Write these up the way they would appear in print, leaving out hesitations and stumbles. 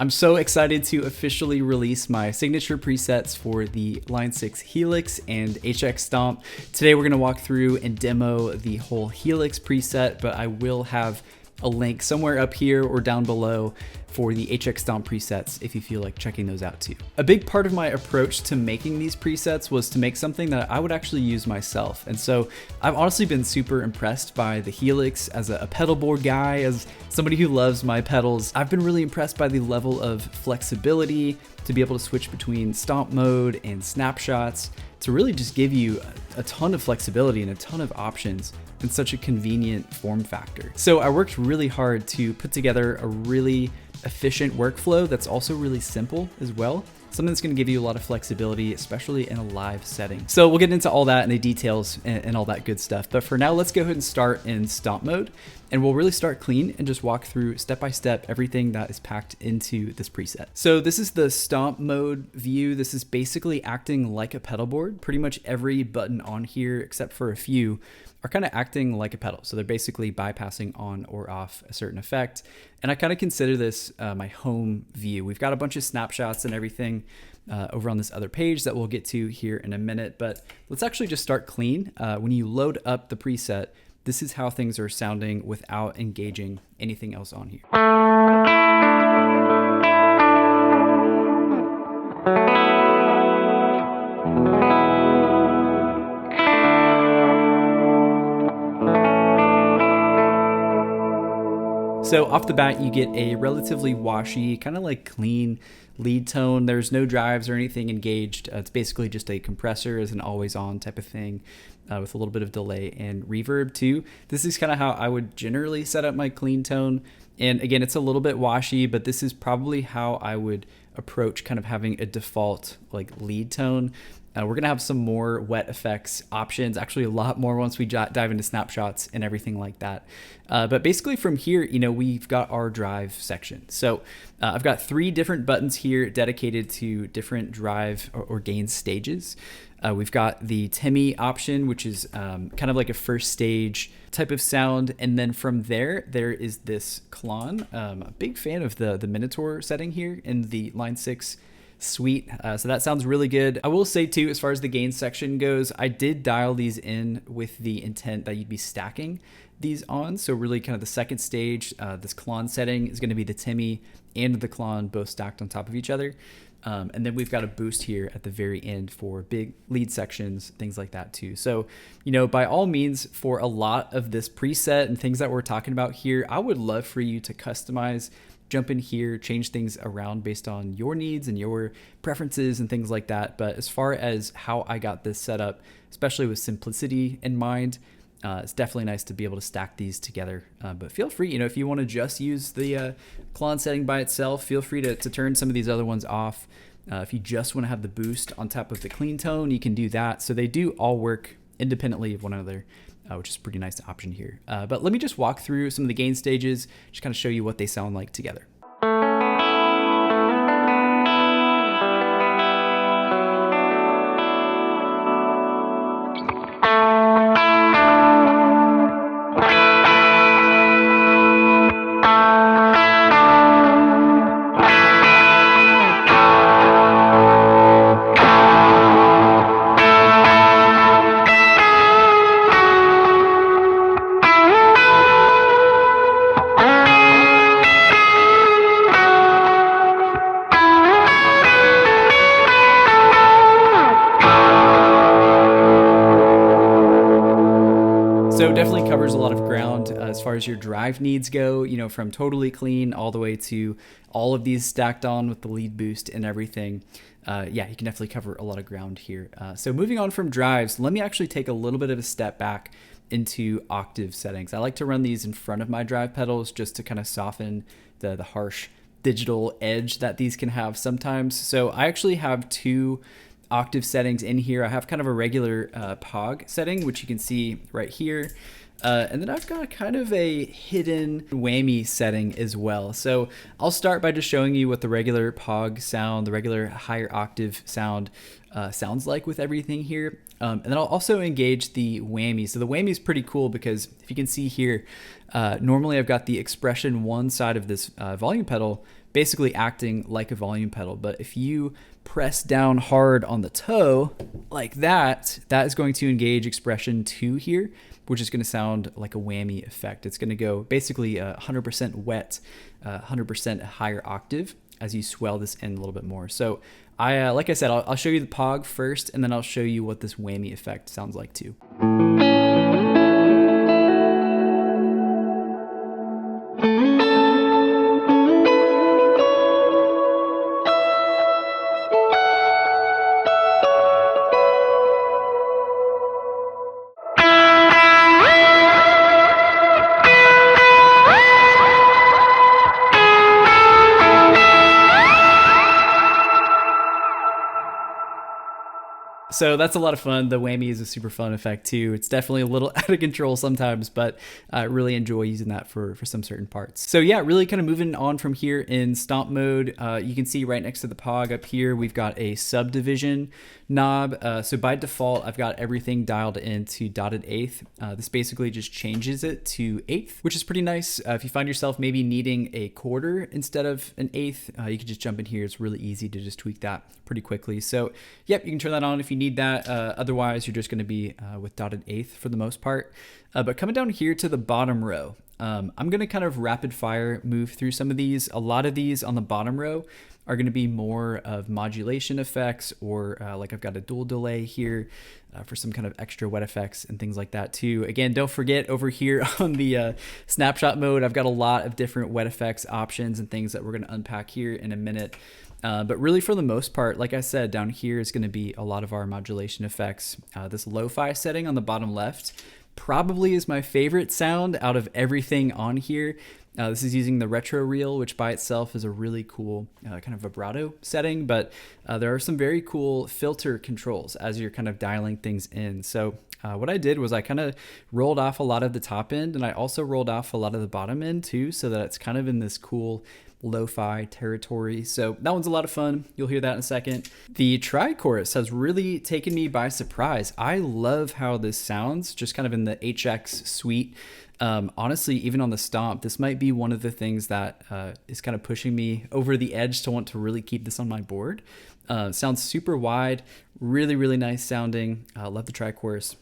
I'm so excited to officially release my signature presets for the Line 6 Helix and HX Stomp. Today we're going to walk through and demo the whole Helix preset, but I will have a link somewhere up here or down below for the HX Stomp presets if you feel like checking those out too. A big part of my approach to making these presets was to make something that I would actually use myself. And so I've honestly been super impressed by the Helix as a pedal board guy, as somebody who loves my pedals. I've been really impressed by the level of flexibility to be able to switch between Stomp Mode and Snapshots to really just give you a ton of flexibility and a ton of options in such a convenient form factor. So I worked really hard to put together a really efficient workflow that's also really simple as well. Something that's going to give you a lot of flexibility, especially in a live setting. So we'll get into all that and the details and all that good stuff. But for now, let's go ahead and start in Stomp Mode. And we'll really start clean and just walk through step by step everything that is packed into this preset. So this is the Stomp Mode view. This is basically acting like a pedal board. Pretty much every button on here, except for a few, are kind of acting like a pedal. So they're basically bypassing on or off a certain effect. And I kind of consider this my home view. We've got a bunch of snapshots and everything over on this other page that we'll get to here in a minute, but let's actually just start clean. When you load up the preset, this is how things are sounding without engaging anything else on here. So off the bat, you get a relatively washy, kind of like clean lead tone. There's no drives or anything engaged. It's basically just a compressor as an always on type of thing with a little bit of delay and reverb too. This is kind of how I would generally set up my clean tone. And again, it's a little bit washy, but this is probably how I would approach kind of having a default like lead tone. We're gonna have some more wet effects options, actually a lot more once we dive into snapshots and everything like that. But basically from here, we've got our drive section. So I've got 3 different buttons here dedicated to different drive or gain stages. We've got the Timmy option, which is kind of like a first stage type of sound. And then from there is this clon. A big fan of the Minotaur setting here in the Line 6 suite. So that sounds really good. I will say too, as far as the gain section goes, I did dial these in with the intent that you'd be stacking these on. So really kind of the second stage, this clon setting is going to be the Timmy and the clon both stacked on top of each other. And then we've got a boost here at the very end for big lead sections, things like that too. So, by all means, for a lot of this preset and things that we're talking about here, I would love for you to customize, jump in here, change things around based on your needs and your preferences and things like that. But as far as how I got this set up, especially with simplicity in mind, it's definitely nice to be able to stack these together. But feel free, if you want to just use the clon setting by itself, feel free to turn some of these other ones off. If you just want to have the boost on top of the clean tone, you can do that. So they do all work independently of one another, which is a pretty nice option here. But let me just walk through some of the gain stages, just kind of show you what they sound like together. So definitely covers a lot of ground as far as your drive needs go, from totally clean all the way to all of these stacked on with the lead boost and everything. Yeah, you can definitely cover a lot of ground here. So moving on from drives, let me actually take a little bit of a step back into octave settings. I like to run these in front of my drive pedals just to kind of soften the harsh digital edge that these can have sometimes. So I actually have 2 octave settings in here. I have kind of a regular POG setting, which you can see right here. And then I've got kind of a hidden whammy setting as well. So I'll start by just showing you what the regular POG sound, the regular higher octave sound sounds like with everything here. And then I'll also engage the whammy. So the whammy is pretty cool because if you can see here, normally I've got the expression 1 side of this volume pedal basically acting like a volume pedal. But if you press down hard on the toe like that, that is going to engage expression 2 here, which is going to sound like a whammy effect. It's going to go basically 100% wet, 100% higher octave as you swell this in a little bit more. So like I said, I'll show you the pog first, and then I'll show you what this whammy effect sounds like too. So that's a lot of fun. The whammy is a super fun effect too. It's definitely a little out of control sometimes, but I really enjoy using that for some certain parts. So yeah, really kind of moving on from here in Stomp Mode, you can see right next to the pog up here, we've got a Subdivision knob. So by default, I've got everything dialed into dotted eighth. This basically just changes it to eighth, which is pretty nice. If you find yourself maybe needing a quarter instead of an eighth, you can just jump in here. It's really easy to just tweak that pretty quickly. So yep, you can turn that on if you need that. Otherwise, you're just going to be with dotted eighth for the most part. But coming down here to the bottom row, I'm going to kind of rapid fire move through some of these. A lot of these on the bottom row are going to be more of modulation effects, or like I've got a dual delay here for some kind of extra wet effects and things like that too. Again, don't forget over here on the snapshot mode, I've got a lot of different wet effects options and things that we're going to unpack here in a minute. But really for the most part, like I said, down here is going to be a lot of our modulation effects. This lo-fi setting on the bottom left probably is my favorite sound out of everything on here. This is using the retro reel, which by itself is a really cool kind of vibrato setting, but there are some very cool filter controls as you're kind of dialing things in. So what I did was I kind of rolled off a lot of the top end, and I also rolled off a lot of the bottom end too, so that it's kind of in this cool lo-fi territory. So that one's a lot of fun. You'll hear that in a second. The tri-chorus has really taken me by surprise. I love how this sounds just kind of in the HX suite. Honestly, even on the Stomp, this might be one of the things that is kind of pushing me over the edge to want to really keep this on my board. Sounds super wide, really, really nice sounding. Love the tri-chorus.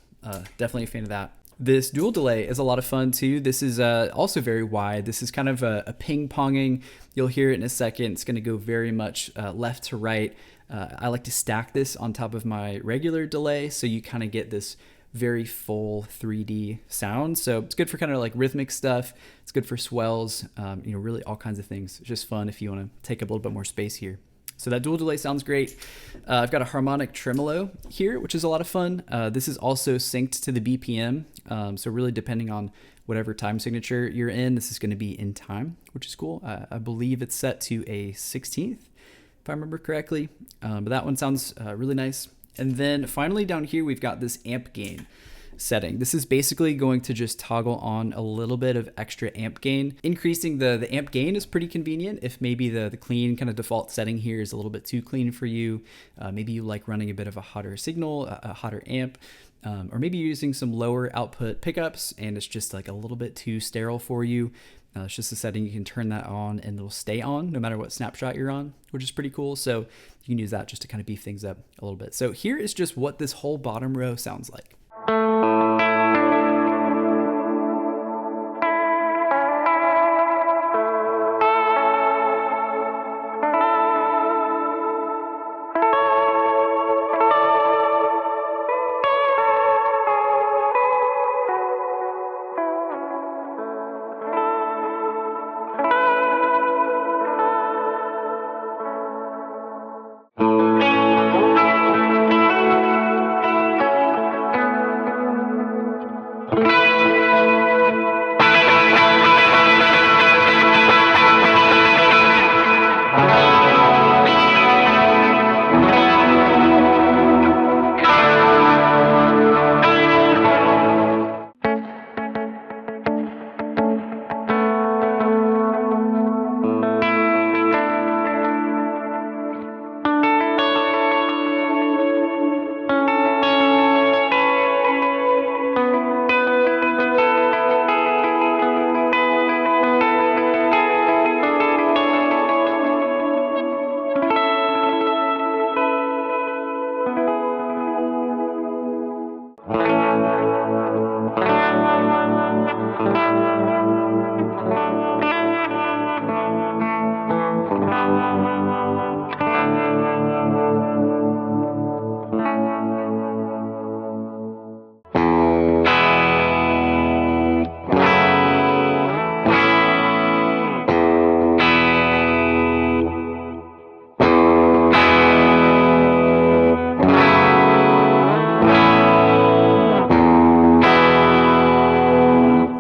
Definitely a fan of that. This dual delay is a lot of fun too. This is also very wide. This is kind of a ping-ponging. You'll hear it in a second. It's going to go very much left to right. I like to stack this on top of my regular delay, so you kind of get this very full 3D sound. So it's good for kind of like rhythmic stuff. It's good for swells, really all kinds of things. It's just fun if you want to take up a little bit more space here. So that dual delay sounds great. I've got a harmonic tremolo here, which is a lot of fun. This is also synced to the BPM. So really depending on whatever time signature you're in, this is going to be in time, which is cool. I believe it's set to a 16th, if I remember correctly. But that one sounds really nice. And then finally down here, we've got this amp gain setting. This is basically going to just toggle on a little bit of extra amp gain. Increasing the amp gain is pretty convenient if maybe the clean kind of default setting here is a little bit too clean for you. Maybe you like running a bit of a hotter signal, a hotter amp, or maybe you're using some lower output pickups and it's just like a little bit too sterile for you. It's just a setting you can turn that on and it'll stay on no matter what snapshot you're on, which is pretty cool. So you can use that just to kind of beef things up a little bit. So here is just what this whole bottom row sounds like.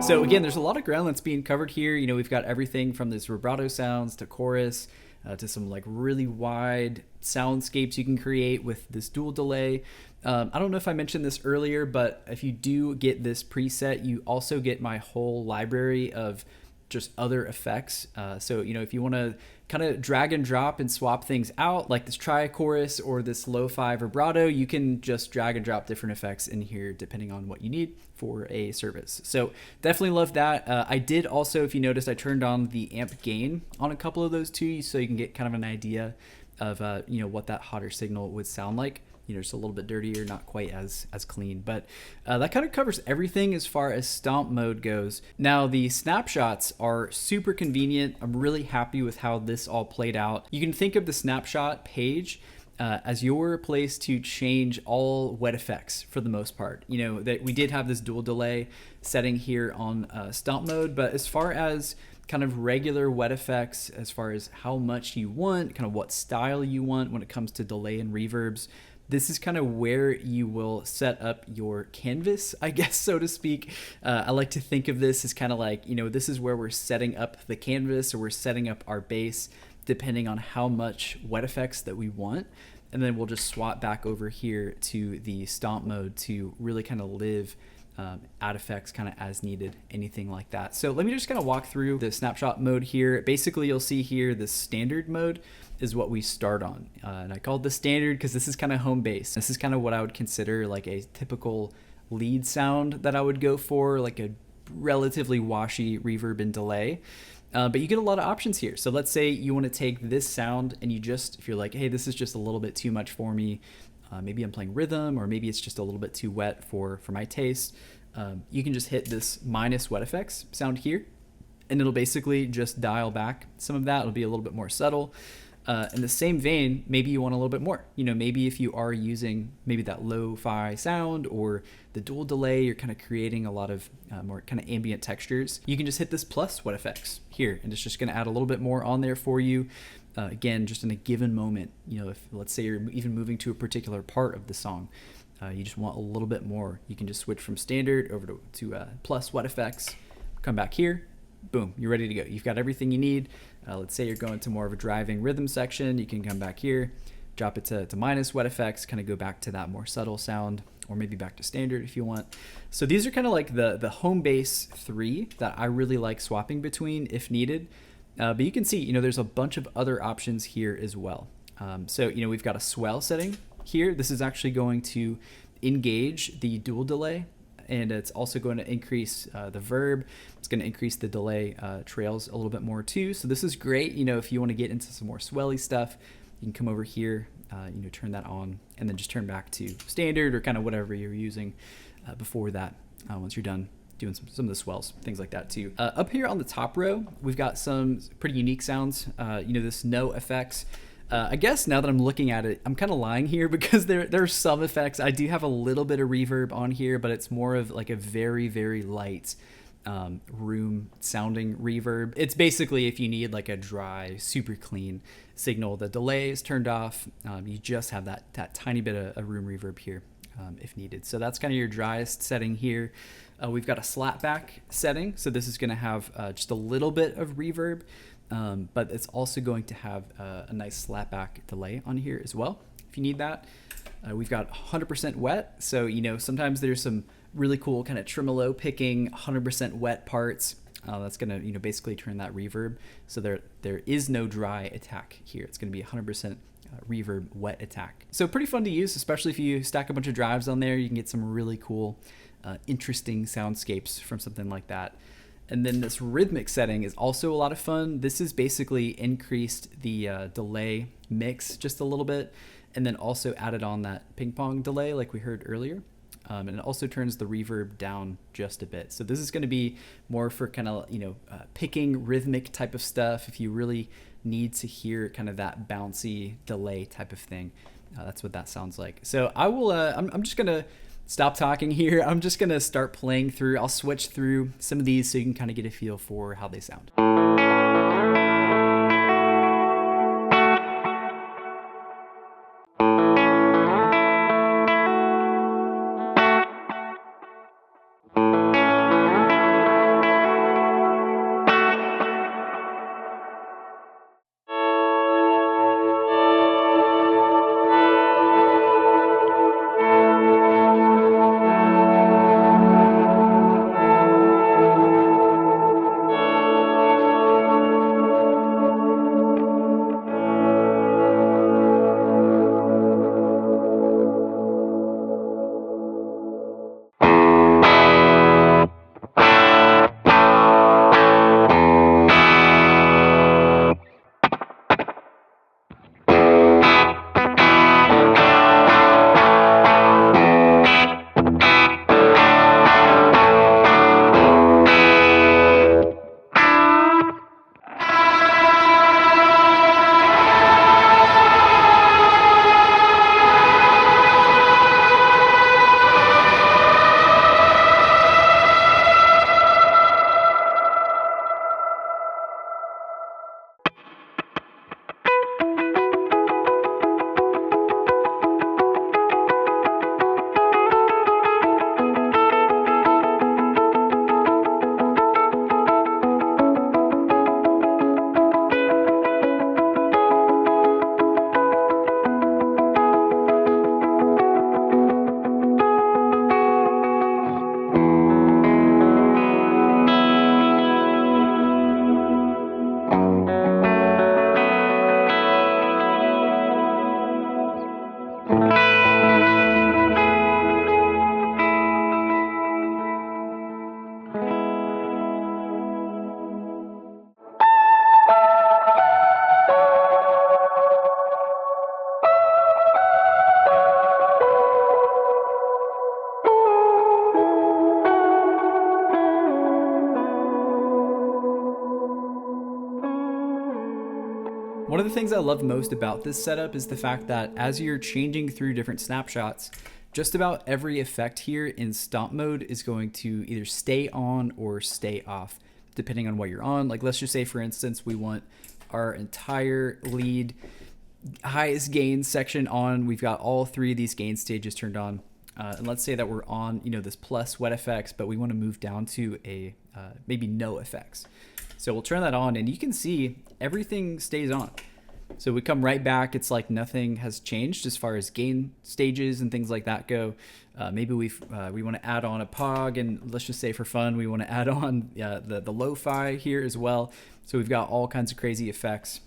So again, there's a lot of ground that's being covered here. You know, we've got everything from this vibrato sounds to chorus to some like really wide soundscapes you can create with this dual delay. I don't know if I mentioned this earlier, but if you do get this preset, you also get my whole library of just other effects. So, you know, if you want to kind of drag and drop and swap things out, like this tri-chorus or this lo-fi vibrato, you can just drag and drop different effects in here depending on what you need for a service. So definitely love that. I did also, if you noticed, I turned on the amp gain on a couple of those too, so you can get kind of an idea of you know, what that hotter signal would sound like. You know, just a little bit dirtier, not quite as clean, but that kind of covers everything as far as Stomp Mode goes. Now the snapshots are super convenient. I'm really happy with how this all played out. You can think of the snapshot page as your place to change all wet effects for the most part. You know, that we did have this dual delay setting here on Stomp Mode, but as far as kind of regular wet effects, as far as how much you want, kind of what style you want when it comes to delay and reverbs, this is kind of where you will set up your canvas, I guess, so to speak. I like to think of this as kind of like, you know, this is where we're setting up the canvas, or we're setting up our bass depending on how much wet effects that we want. And then we'll just swap back over here to the Stomp Mode to really kind of live add effects kind of as needed, anything like that. So let me just kind of walk through the snapshot mode here. Basically, you'll see here the standard mode is what we start on. And I called the standard because this is kind of home base. This is kind of what I would consider like a typical lead sound that I would go for, like a relatively washy reverb and delay. But you get a lot of options here. So let's say you want to take this sound and you just, if you're like, hey, this is just a little bit too much for me, maybe I'm playing rhythm, or maybe it's just a little bit too wet for my taste, you can just hit this minus wet effects sound here, and it'll basically just dial back some of that. It'll be a little bit more subtle. In the same vein, maybe you want a little bit more. You know, maybe if you are using maybe that lo-fi sound or the dual delay, you're kind of creating a lot of more kind of ambient textures. You can just hit this plus wet effects here, and it's just going to add a little bit more on there for you. Again, just in a given moment, you know, if let's say you're even moving to a particular part of the song, you just want a little bit more, you can just switch from standard over to plus wet effects, come back here, boom, you're ready to go. You've got everything you need. Let's say you're going to more of a driving rhythm section, you can come back here, drop it to minus wet effects, kind of go back to that more subtle sound, or maybe back to standard if you want. So these are kind of like the home base 3 that I really like swapping between if needed. But you can see, you know, there's a bunch of other options here as well. So, you know, we've got a swell setting here. This is actually going to engage the dual delay, and it's also going to increase the verb. It's going to increase the delay trails a little bit more too. So this is great. You know, if you want to get into some more swelly stuff, you can come over here, you know, turn that on, and then just turn back to standard or kind of whatever you're using before that once you're done doing some of the swells, things like that too. Up here on the top row, we've got some pretty unique sounds. You know, this no effects. I guess now that I'm looking at it, I'm kind of lying here because there are some effects. I do have a little bit of reverb on here, but it's more of like a very, very light room sounding reverb. It's basically if you need like a dry, super clean signal, the delay is turned off. You just have that tiny bit of room reverb here if needed. So that's kind of your driest setting here. We've got a slapback setting. So this is going to have just a little bit of reverb, but it's also going to have a nice slapback delay on here as well if you need that. We've got 100% wet. So, you know, sometimes there's some really cool kind of tremolo picking 100% wet parts. That's going to, you know, basically turn that reverb. So there is no dry attack here. It's going to be 100% reverb wet attack. So pretty fun to use, especially if you stack a bunch of drives on there. You can get some really cool, interesting soundscapes from something like that. And then this rhythmic setting is also a lot of fun. This is basically increased the delay mix just a little bit, and then also added on that ping pong delay like we heard earlier. And it also turns the reverb down just a bit. So this is going to be more for kind of, picking rhythmic type of stuff. If you really need to hear kind of that bouncy delay type of thing, that's what that sounds like. So I will, I'm just going to stop talking here. I'm just going to start playing through. I'll switch through some of these so you can kind of get a feel for how they sound. One of the things I love most about this setup is the fact that as you're changing through different snapshots, just about every effect here in Stomp Mode is going to either stay on or stay off, depending on what you're on. Like, let's just say, for instance, we want our entire lead highest gain section on. We've got all three of these gain stages turned on. And let's say that we're on, this plus wet effects, but we want to move down to a maybe no effects. So we'll turn that on and you can see everything stays on. So we come right back. It's like nothing has changed as far as gain stages and things like that go. Maybe we want to add on a pog, and let's just say for fun, we want to add on the lo-fi here as well. So we've got all kinds of crazy effects.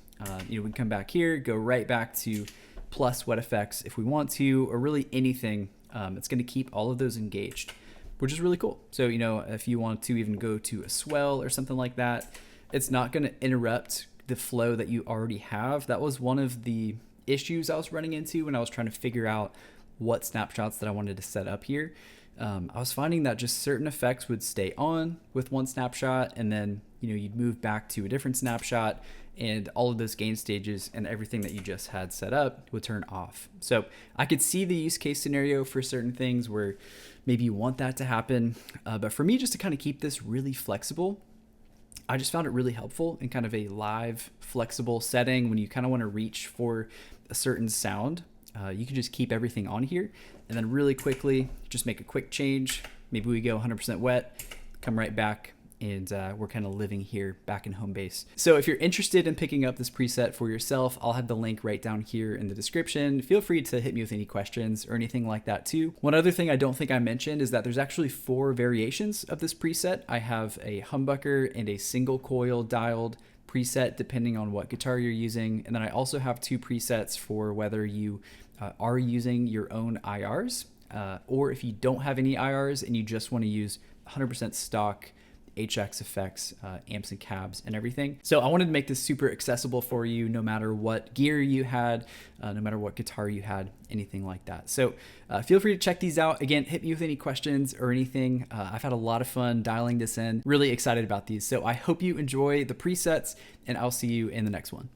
We can come back here, go right back to plus wet effects if we want to, or really anything. It's going to keep all of those engaged, which is really cool. So, if you want to even go to a swell or something like that, it's not going to interrupt the flow that you already have. That was one of the issues I was running into when I was trying to figure out what snapshots that I wanted to set up here. I was finding that just certain effects would stay on with one snapshot, and then you'd move back to a different snapshot, and all of those gain stages and everything that you just had set up would turn off. So I could see the use case scenario for certain things where maybe you want that to happen, but for me, just to kind of keep this really flexible, I just found it really helpful in kind of a live, flexible setting. When you kind of want to reach for a certain sound, you can just keep everything on here and then really quickly just make a quick change. Maybe we go 100% wet, come right back, and we're kind of living here back in home base. So if you're interested in picking up this preset for yourself, I'll have the link right down here in the description. Feel free to hit me with any questions or anything like that too. One other thing I don't think I mentioned is that there's actually 4 variations of this preset. I have a humbucker and a single coil dialed preset depending on what guitar you're using. And then I also have 2 presets for whether you are using your own IRs or if you don't have any IRs and you just want to use 100% stock HX effects, amps and cabs and everything. So I wanted to make this super accessible for you no matter what gear you had, no matter what guitar you had, anything like that. So feel free to check these out. Again, hit me with any questions or anything. I've had a lot of fun dialing this in. Really excited about these. So I hope you enjoy the presets, and I'll see you in the next one.